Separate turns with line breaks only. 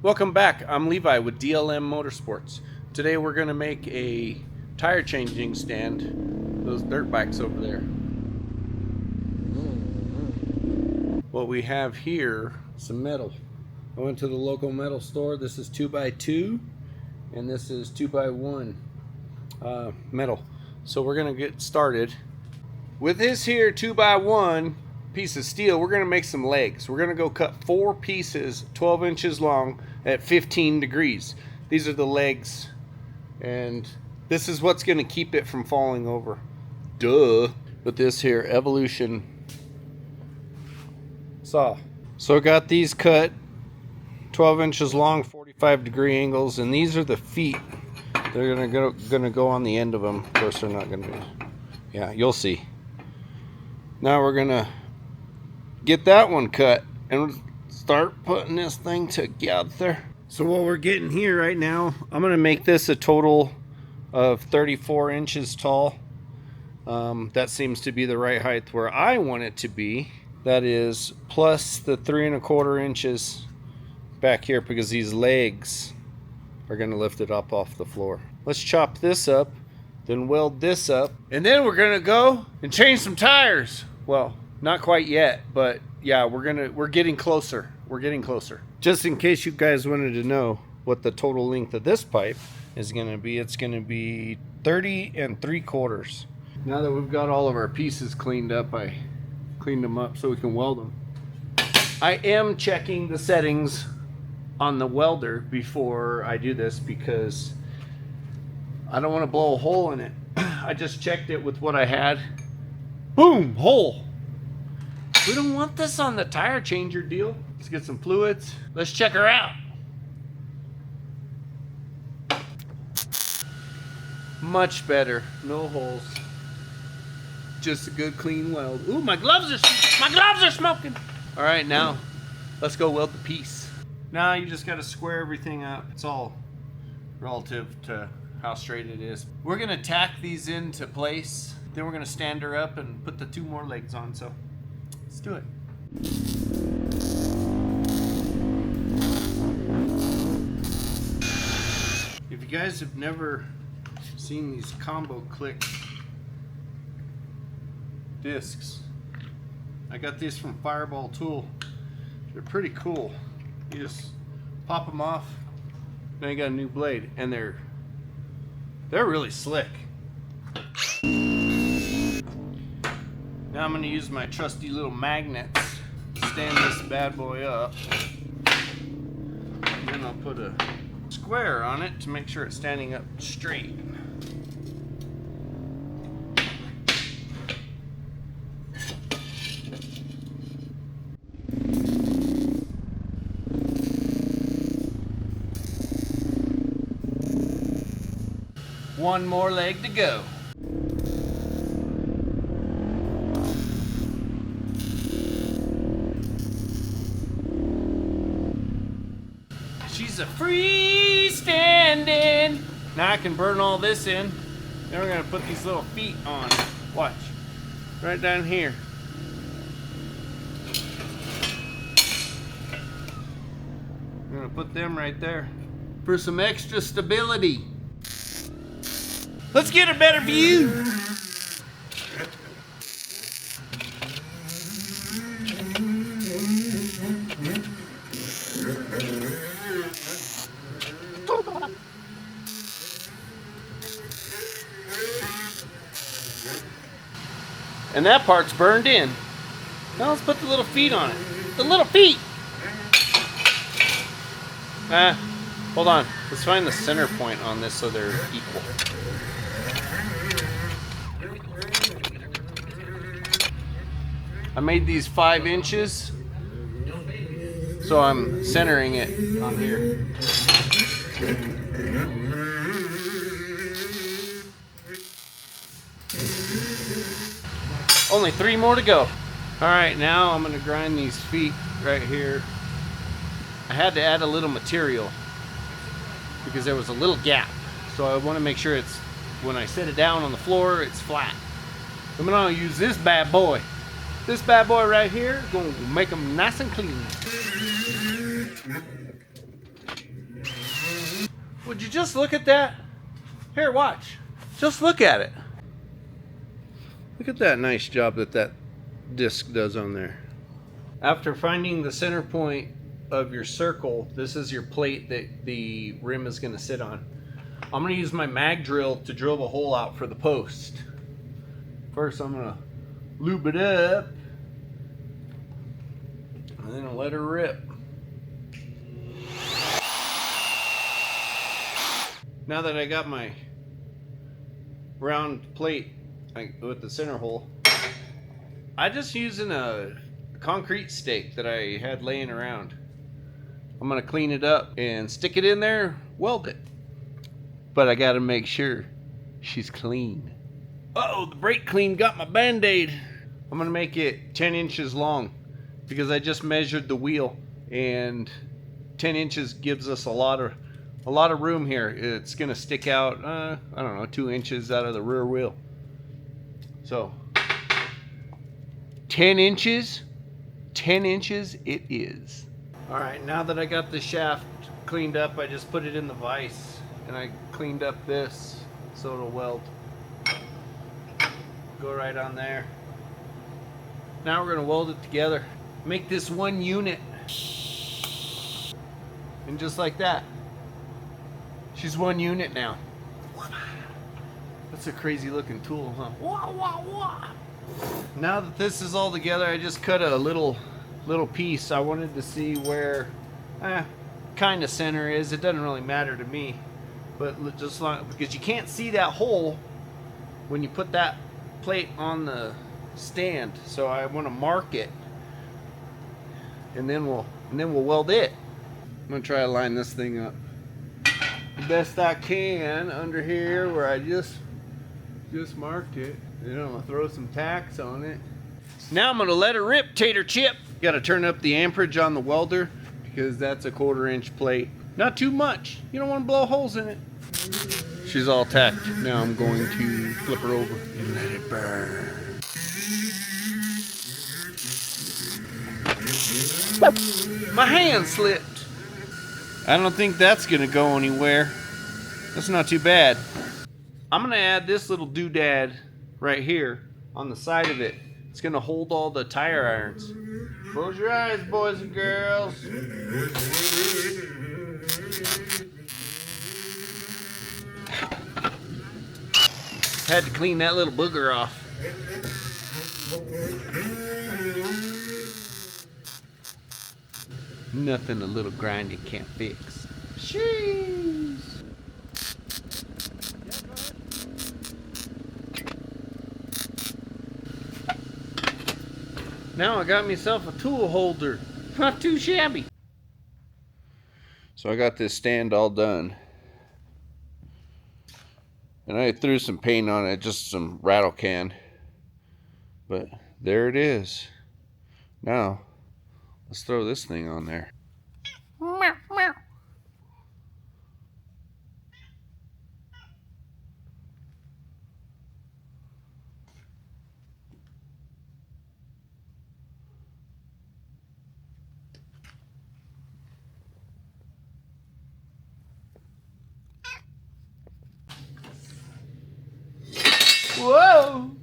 Welcome back. I'm Levi with DLM Motorsports. Today we're going to make a tire changing stand. Those dirt bikes over there. What we have here, some metal. I went to the local metal store. This is 2x2 and this is 2x1 metal. So we're going to get started. With this here 2x1 piece of steel, we're going to make some legs. We're going to go cut 4 pieces 12 inches long at 15 degrees. These are the legs, and this is what's going to keep it from falling over. Duh. With this here Evolution saw. So I got these cut 12 inches long, 45 degree angles, and these are the feet. They're gonna go on the end of them. Of course they're not gonna be. Yeah, you'll see. Now we're gonna get that one cut and start putting this thing together. So what we're getting here right now, I'm gonna make this a total of 34 inches tall. That seems to be the right height where I want it to be. That is plus the 3 1/4 inches back here, because these legs are gonna lift it up off the floor. Let's chop this up, then weld this up, and then we're gonna go and change some tires. Well, not quite yet, but yeah, we're getting closer. We're getting closer. Just in case you guys wanted to know what the total length of this pipe is gonna be, it's gonna be 30 3/4. Now that we've got all of our pieces cleaned up, I cleaned them up so we can weld them. I am checking the settings on the welder before I do this because I don't want to blow a hole in it. I just checked it with what I had. Boom, hole. We don't want this on the tire changer deal. Let's get some fluids. Let's check her out. Much better. No holes. Just a good clean weld. Ooh, my gloves are smoking. All right, now let's go weld the piece. Now you just got to square everything up. It's all relative to how straight it is. We're gonna tack these into place. Then we're gonna stand her up and put the 2 more legs on. So let's do it. If you guys have never seen these combo click discs, I got these from Fireball Tool. They're pretty cool. You just pop them off, now you got a new blade, and they're really slick. Now I'm going to use my trusty little magnets to stand this bad boy up, and then I'll put a square on it to make sure it's standing up straight. One more leg to go. She's a freestanding. Now I can burn all this in. Then we're gonna put these little feet on. Watch. Right down here. We're gonna put them right there for some extra stability. Let's get a better view. And that part's burned in. Now let's put the little feet on it. The little feet! Hold on. Let's find the center point on this so they're equal. I made these 5 inches, so I'm centering it on here. Only 3 more to go. All right, now I'm gonna grind these feet right here. I had to add a little material because there was a little gap. So I want to make sure it's, when I set it down on the floor, it's flat. I'm gonna use this bad boy. This bad boy right here is gonna make them nice and clean. would you just look at that? Here, watch. Just look at it. Look at that nice job that that disc does on there. After finding the center point of your circle, this is your plate that the rim is going to sit on. I'm going to use my mag drill to drill the hole out for the post. First, I'm going to lube it up, and then I'll let her rip. Now that I got my round plate with the center hole, I'm just using a concrete stake that I had laying around. I'm gonna clean it up and stick it in there, weld it. But I gotta make sure she's clean. Uh-oh, the brake clean got my band-aid. I'm gonna make it 10 inches long because I just measured the wheel, and 10 inches gives us a lot of room here. It's gonna stick out, I don't know, 2 inches out of the rear wheel. So 10 inches it is. All right, now that I got the shaft cleaned up, I just put it in the vise, and I cleaned up this so it'll weld. Go right on there. Now we're gonna weld it together. Make this one unit. And just like that, she's one unit now. That's a crazy looking tool, huh? Wah, wah, wah. Now that this is all together, I just cut a little piece. I wanted to see where kind of center is. It doesn't really matter to me, but just like, because you can't see that hole when you put that plate on the stand, so I want to mark it, and then we'll weld it. I'm gonna try to line this thing up the best I can under here where I just marked it. Then I'm gonna throw some tacks on it. Now I'm gonna let her rip, tater chip. Gotta turn up the amperage on the welder because that's a 1/4 inch plate. Not too much. You don't want to blow holes in it. She's all tacked. Now I'm going to flip her over and let it burn. My hand slipped. I don't think that's gonna go anywhere. That's not too bad. I'm gonna add this little doodad right here on the side of it. It's gonna hold all the tire irons. Close your eyes, boys and girls. Had to clean that little booger off. Nothing a little grinding can't fix. Jeez. Now I got myself a tool holder. Not too shabby. So I got this stand all done. And I threw some paint on it, just some rattle can. But there it is. Now, let's throw this thing on there. Meow, meow. Whoa!